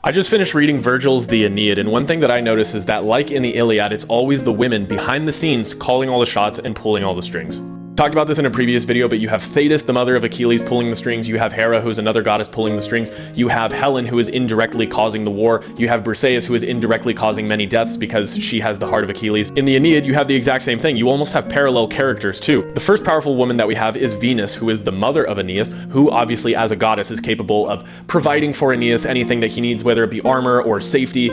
I just finished reading Virgil's The Aeneid, and one thing that I notice is that, like in the Iliad, it's always the women behind the scenes calling all the shots and pulling all the strings. Talked about this in a previous video, but you have Thetis, the mother of Achilles, pulling the strings. You have Hera, who's another goddess, pulling the strings. You have Helen, who is indirectly causing the war. You have Briseis, who is indirectly causing many deaths because she has the heart of Achilles. In the Aeneid, you have the exact same thing. You almost have parallel characters too. The first powerful woman that we have is Venus, who is the mother of Aeneas, who obviously as a goddess is capable of providing for Aeneas anything that he needs, whether it be armor or safety,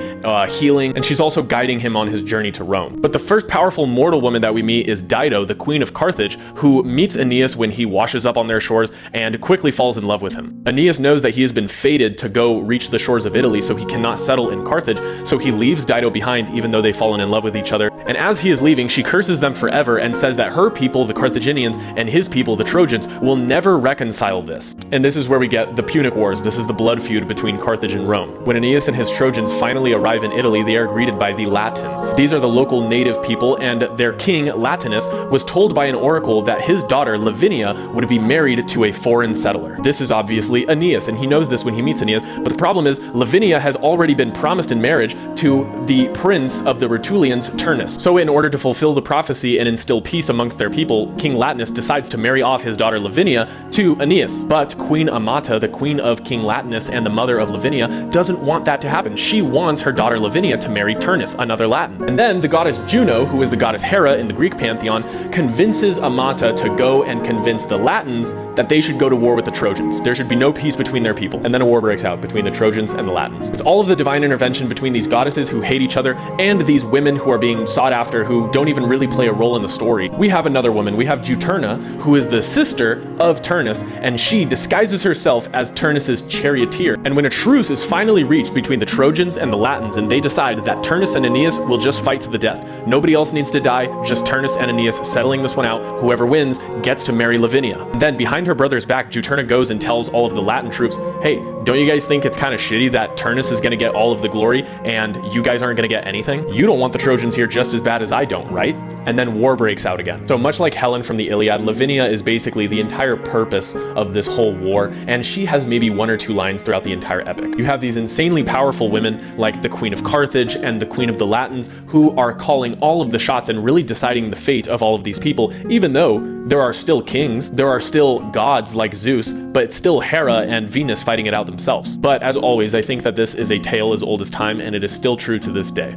healing, and she's also guiding him on his journey to Rome. But the first powerful mortal woman that we meet is Dido, the queen of Carthage, who meets Aeneas when he washes up on their shores and quickly falls in love with him. Aeneas knows that he has been fated to go reach the shores of Italy, so he cannot settle in Carthage, so he leaves Dido behind even though they've fallen in love with each other. And as he is leaving, she curses them forever and says that her people, the Carthaginians, and his people, the Trojans, will never reconcile this. And this is where we get the Punic Wars. This is the blood feud between Carthage and Rome. When Aeneas and his Trojans finally arrive in Italy, they are greeted by the Latins. These are the local native people, and their king, Latinus, was told by an oracle that his daughter, Lavinia, would be married to a foreign settler. This is obviously Aeneas, and he knows this when he meets Aeneas, but the problem is Lavinia has already been promised in marriage to the prince of the Rutulians, Turnus. So in order to fulfill the prophecy and instill peace amongst their people, King Latinus decides to marry off his daughter Lavinia to Aeneas. But Queen Amata, the queen of King Latinus and the mother of Lavinia, doesn't want that to happen. She wants her daughter Lavinia to marry Turnus, another Latin. And then the goddess Juno, who is the goddess Hera in the Greek pantheon, convinces Amata to go and convince the Latins that they should go to war with the Trojans. There should be no peace between their people. And then a war breaks out between the Trojans and the Latins. With all of the divine intervention between these goddesses who hate each other and these women who are being sought after who don't even really play a role in the story, we have another woman. We have Juturna, who is the sister of Turnus, and she disguises herself as Turnus's charioteer. And when a truce is finally reached between the Trojans and the Latins, and they decide that Turnus and Aeneas will just fight to the death. Nobody else needs to die, just Turnus and Aeneas settling this one out. Whoever wins gets to marry Lavinia. And then behind her brother's back, Juturna goes and tells all of the Latin troops, hey, don't you guys think it's kind of shitty that Turnus is going to get all of the glory and you guys aren't going to get anything? You don't want the Trojans here just as bad as I don't, right? And then war breaks out again. So much like Helen from the Iliad, Lavinia is basically the entire purpose of this whole war, and she has maybe one or two lines throughout the entire epic. You have these insanely powerful women like the Queen of Carthage and the Queen of the Latins who are calling all of the shots and really deciding the fate of all of these people, even though there are still kings, there are still gods like Zeus, but it's still Hera and Venus fighting it out themselves. But as always, I think that this is a tale as old as time, and it is still true to this day.